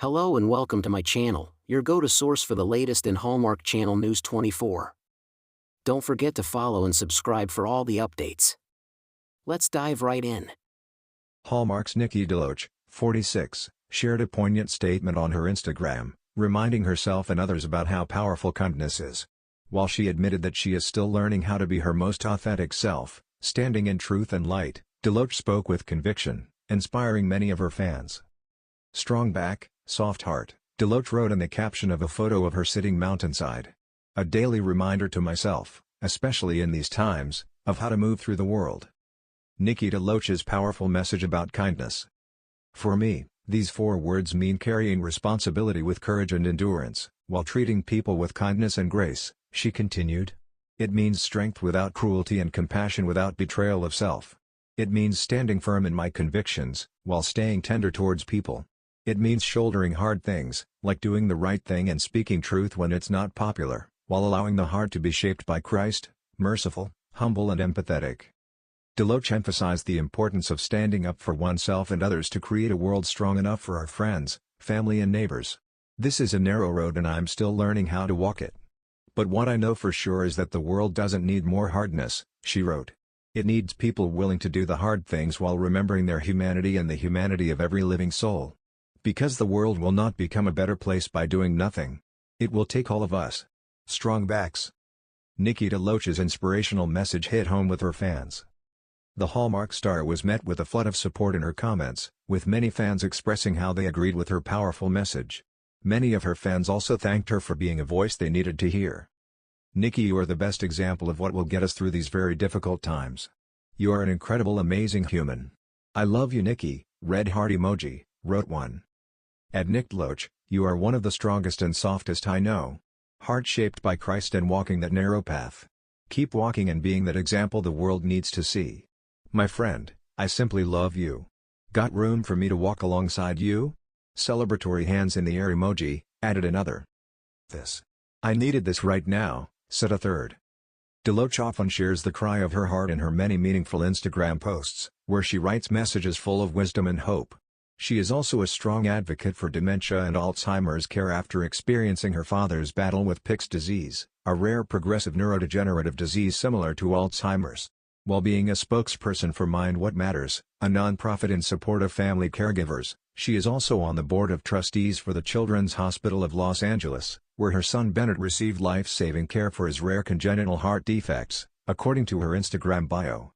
Hello and welcome to my channel, your go-to source for the latest in Hallmark Channel News 24. Don't forget to follow and subscribe for all the updates. Let's dive right in. Hallmark's Nikki DeLoach, 46, shared a poignant statement on her Instagram, reminding herself and others about how powerful kindness is. While she admitted that she is still learning how to be her most authentic self, standing in truth and light, DeLoach spoke with conviction, inspiring many of her fans. Strong back, soft heart, DeLoach wrote in the caption of a photo of her sitting mountainside. A daily reminder to myself, especially in these times, of how to move through the world. Nikki DeLoach's powerful message about kindness. For me, these 4 words mean carrying responsibility with courage and endurance, while treating people with kindness and grace, she continued. It means strength without cruelty and compassion without betrayal of self. It means standing firm in my convictions, while staying tender towards people. It means shouldering hard things, like doing the right thing and speaking truth when it's not popular, while allowing the heart to be shaped by Christ, merciful, humble and empathetic. DeLoach emphasized the importance of standing up for oneself and others to create a world strong enough for our friends, family and neighbors. This is a narrow road and I'm still learning how to walk it. But what I know for sure is that the world doesn't need more hardness, she wrote. It needs people willing to do the hard things while remembering their humanity and the humanity of every living soul. Because the world will not become a better place by doing nothing. It will take all of us. Strong backs. Nikki DeLoach's inspirational message hit home with her fans. The Hallmark star was met with a flood of support in her comments, with many fans expressing how they agreed with her powerful message. Many of her fans also thanked her for being a voice they needed to hear. Nikki, you are the best example of what will get us through these very difficult times. You are an incredible, amazing human. I love you, Nikki, red heart emoji, wrote one. At Nick DeLoach, you are one of the strongest and softest I know. Heart shaped by Christ and walking that narrow path. Keep walking and being that example the world needs to see. My friend, I simply love you. Got room for me to walk alongside you? Celebratory hands in the air emoji, added another. I needed this right now, said a third. DeLoach often shares the cry of her heart in her many meaningful Instagram posts, where she writes messages full of wisdom and hope. She is also a strong advocate for dementia and Alzheimer's care after experiencing her father's battle with Pick's disease, a rare progressive neurodegenerative disease similar to Alzheimer's. While being a spokesperson for Mind What Matters, a nonprofit in support of family caregivers, she is also on the board of trustees for the Children's Hospital of Los Angeles, where her son Bennett received life-saving care for his rare congenital heart defects, according to her Instagram bio.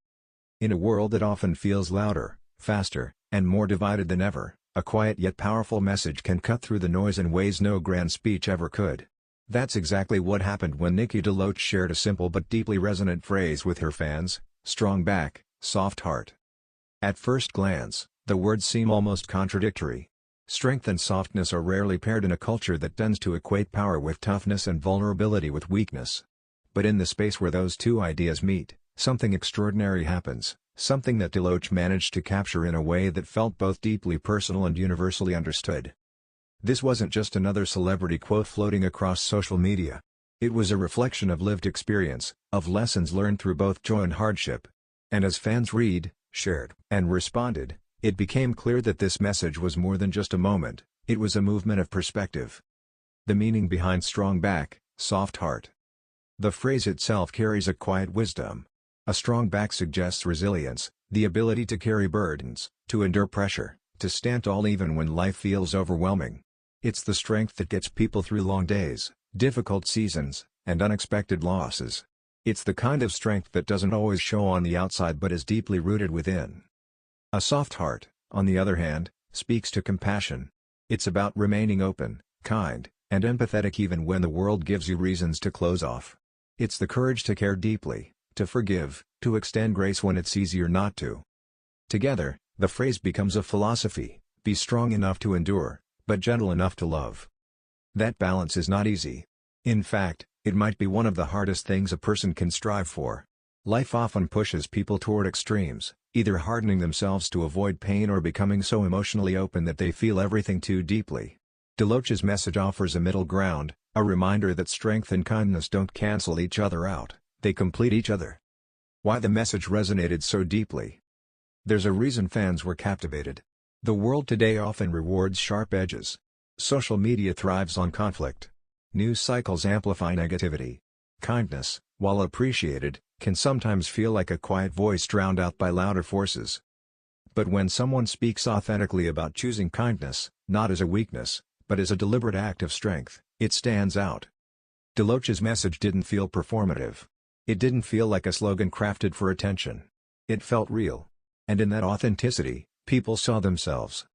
In a world that often feels louder, faster, and more divided than ever, a quiet yet powerful message can cut through the noise in ways no grand speech ever could. That's exactly what happened when Nikki DeLoach shared a simple but deeply resonant phrase with her fans, strong back, soft heart. At first glance, the words seem almost contradictory. Strength and softness are rarely paired in a culture that tends to equate power with toughness and vulnerability with weakness. But in the space where those two ideas meet, something extraordinary happens. Something that DeLoach managed to capture in a way that felt both deeply personal and universally understood. This wasn't just another celebrity quote floating across social media. It was a reflection of lived experience, of lessons learned through both joy and hardship. And as fans read, shared, and responded, it became clear that this message was more than just a moment, it was a movement of perspective. The meaning behind strong back, soft heart. The phrase itself carries a quiet wisdom. A strong back suggests resilience, the ability to carry burdens, to endure pressure, to stand tall even when life feels overwhelming. It's the strength that gets people through long days, difficult seasons, and unexpected losses. It's the kind of strength that doesn't always show on the outside but is deeply rooted within. A soft heart, on the other hand, speaks to compassion. It's about remaining open, kind, and empathetic even when the world gives you reasons to close off. It's the courage to care deeply, to forgive, to extend grace when it's easier not to. Together, the phrase becomes a philosophy: be strong enough to endure, but gentle enough to love. That balance is not easy. In fact, it might be one of the hardest things a person can strive for. Life often pushes people toward extremes, either hardening themselves to avoid pain or becoming so emotionally open that they feel everything too deeply. DeLoach's message offers a middle ground, a reminder that strength and kindness don't cancel each other out. They complete each other. Why the message resonated so deeply? There's a reason fans were captivated. The world today often rewards sharp edges. Social media thrives on conflict. News cycles amplify negativity. Kindness, while appreciated, can sometimes feel like a quiet voice drowned out by louder forces. But when someone speaks authentically about choosing kindness, not as a weakness, but as a deliberate act of strength, it stands out. DeLoach's message didn't feel performative. It didn't feel like a slogan crafted for attention. It felt real. And in that authenticity, people saw themselves.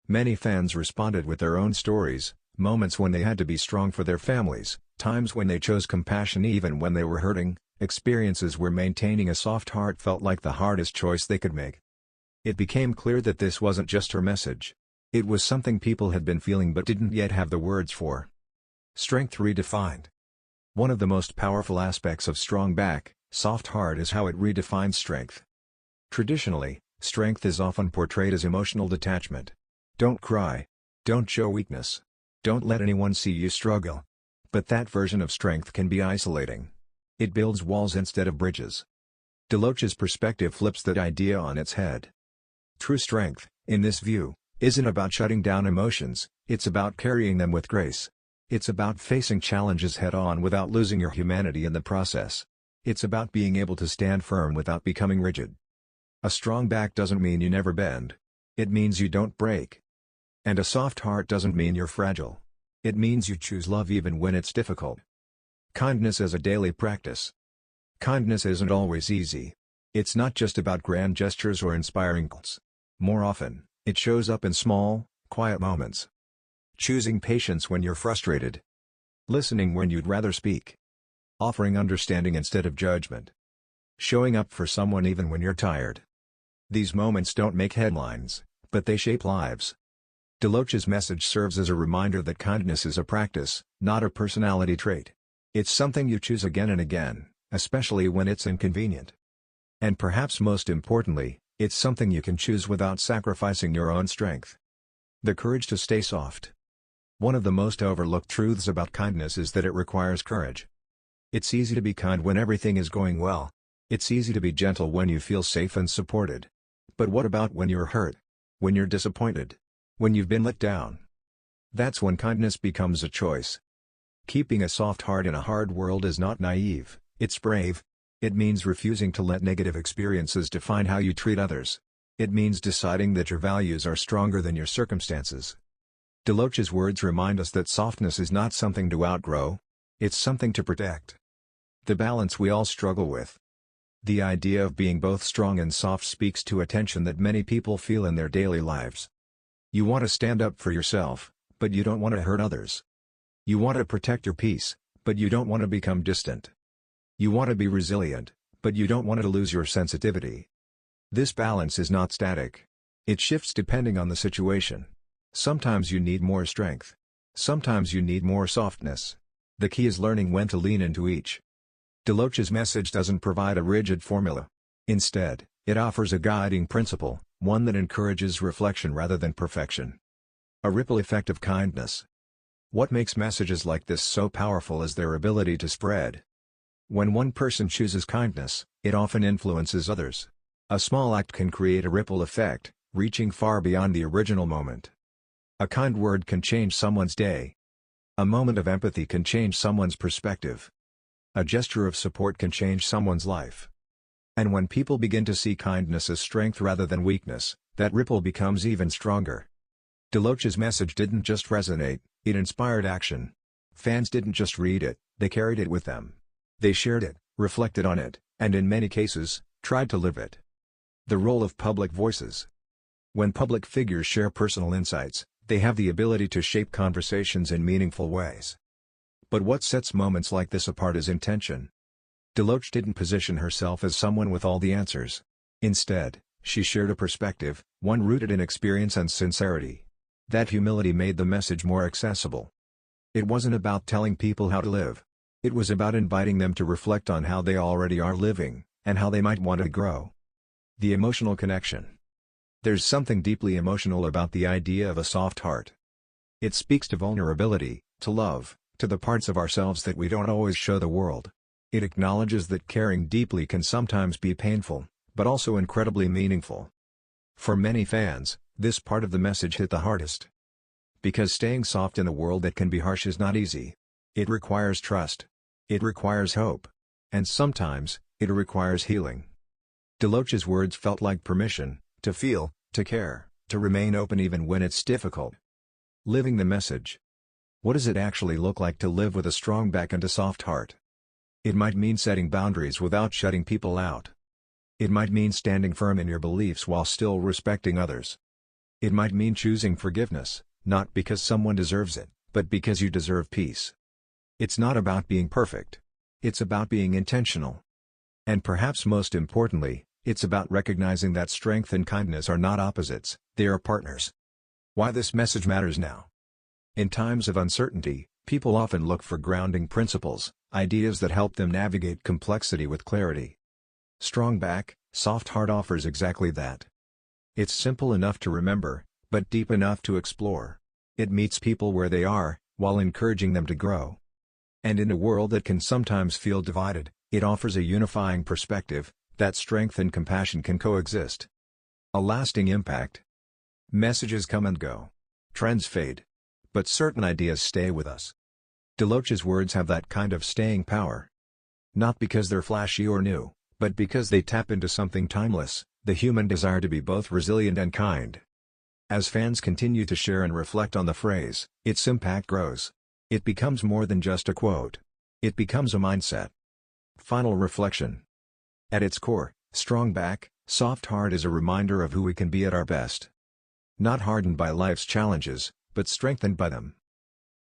Many fans responded with their own stories, moments when they had to be strong for their families, times when they chose compassion even when they were hurting, experiences where maintaining a soft heart felt like the hardest choice they could make. It became clear that this wasn't just her message. It was something people had been feeling but didn't yet have the words for. Strength redefined. One of the most powerful aspects of strong back, soft heart is how it redefines strength. Traditionally, strength is often portrayed as emotional detachment. Don't cry. Don't show weakness. Don't let anyone see you struggle. But that version of strength can be isolating. It builds walls instead of bridges. DeLoach's perspective flips that idea on its head. True strength, in this view, isn't about shutting down emotions, it's about carrying them with grace. It's about facing challenges head-on without losing your humanity in the process. It's about being able to stand firm without becoming rigid. A strong back doesn't mean you never bend. It means you don't break. And a soft heart doesn't mean you're fragile. It means you choose love even when it's difficult. Kindness as a daily practice. Kindness isn't always easy. It's not just about grand gestures or inspiring quotes. More often, it shows up in small, quiet moments. Choosing patience when you're frustrated. Listening when you'd rather speak. Offering understanding instead of judgment. Showing up for someone even when you're tired. These moments don't make headlines, but they shape lives. DeLoach's message serves as a reminder that kindness is a practice, not a personality trait. It's something you choose again and again, especially when it's inconvenient. And perhaps most importantly, it's something you can choose without sacrificing your own strength. The courage to stay soft. One of the most overlooked truths about kindness is that it requires courage. It's easy to be kind when everything is going well. It's easy to be gentle when you feel safe and supported. But what about when you're hurt? When you're disappointed? When you've been let down? That's when kindness becomes a choice. Keeping a soft heart in a hard world is not naive, it's brave. It means refusing to let negative experiences define how you treat others. It means deciding that your values are stronger than your circumstances. DeLoach's words remind us that softness is not something to outgrow. It's something to protect. The balance we all struggle with. The idea of being both strong and soft speaks to a tension that many people feel in their daily lives. You want to stand up for yourself, but you don't want to hurt others. You want to protect your peace, but you don't want to become distant. You want to be resilient, but you don't want to lose your sensitivity. This balance is not static. It shifts depending on the situation. Sometimes you need more strength. Sometimes you need more softness. The key is learning when to lean into each. DeLoach's message doesn't provide a rigid formula. Instead, it offers a guiding principle, one that encourages reflection rather than perfection. A ripple effect of kindness. What makes messages like this so powerful is their ability to spread. When one person chooses kindness, it often influences others. A small act can create a ripple effect, reaching far beyond the original moment. A kind word can change someone's day. A moment of empathy can change someone's perspective. A gesture of support can change someone's life. And when people begin to see kindness as strength rather than weakness, that ripple becomes even stronger. DeLoach's message didn't just resonate, it inspired action. Fans didn't just read it, they carried it with them. They shared it, reflected on it, and in many cases, tried to live it. The role of public voices. When public figures share personal insights, they have the ability to shape conversations in meaningful ways. But what sets moments like this apart is intention. DeLoach didn't position herself as someone with all the answers. Instead, she shared a perspective, one rooted in experience and sincerity. That humility made the message more accessible. It wasn't about telling people how to live. It was about inviting them to reflect on how they already are living, and how they might want to grow. The emotional connection. There's something deeply emotional about the idea of a soft heart. It speaks to vulnerability, to love, to the parts of ourselves that we don't always show the world. It acknowledges that caring deeply can sometimes be painful, but also incredibly meaningful. For many fans, this part of the message hit the hardest. Because staying soft in a world that can be harsh is not easy. It requires trust. It requires hope. And sometimes, it requires healing. DeLoach's words felt like permission, to feel, to care, to remain open even when it's difficult. Living the message. What does it actually look like to live with a strong back and a soft heart? It might mean setting boundaries without shutting people out. It might mean standing firm in your beliefs while still respecting others. It might mean choosing forgiveness, not because someone deserves it, but because you deserve peace. It's not about being perfect. It's about being intentional. And perhaps most importantly, it's about recognizing that strength and kindness are not opposites, they are partners. Why this message matters now. In times of uncertainty, people often look for grounding principles, ideas that help them navigate complexity with clarity. Strong back, soft heart offers exactly that. It's simple enough to remember, but deep enough to explore. It meets people where they are, while encouraging them to grow. And in a world that can sometimes feel divided, it offers a unifying perspective, that strength and compassion can coexist. A lasting impact. Messages come and go. Trends fade. But certain ideas stay with us. DeLoach's words have that kind of staying power. Not because they're flashy or new, but because they tap into something timeless, the human desire to be both resilient and kind. As fans continue to share and reflect on the phrase, its impact grows. It becomes more than just a quote. It becomes a mindset. Final reflection. At its core, strong back, soft heart is a reminder of who we can be at our best. Not hardened by life's challenges, but strengthened by them.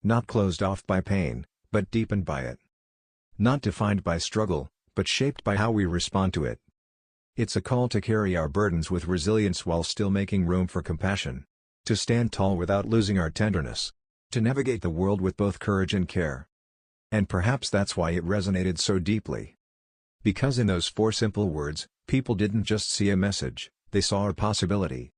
Not closed off by pain, but deepened by it. Not defined by struggle, but shaped by how we respond to it. It's a call to carry our burdens with resilience while still making room for compassion. To stand tall without losing our tenderness. To navigate the world with both courage and care. And perhaps that's why it resonated so deeply. Because in those 4 simple words, people didn't just see a message, they saw a possibility.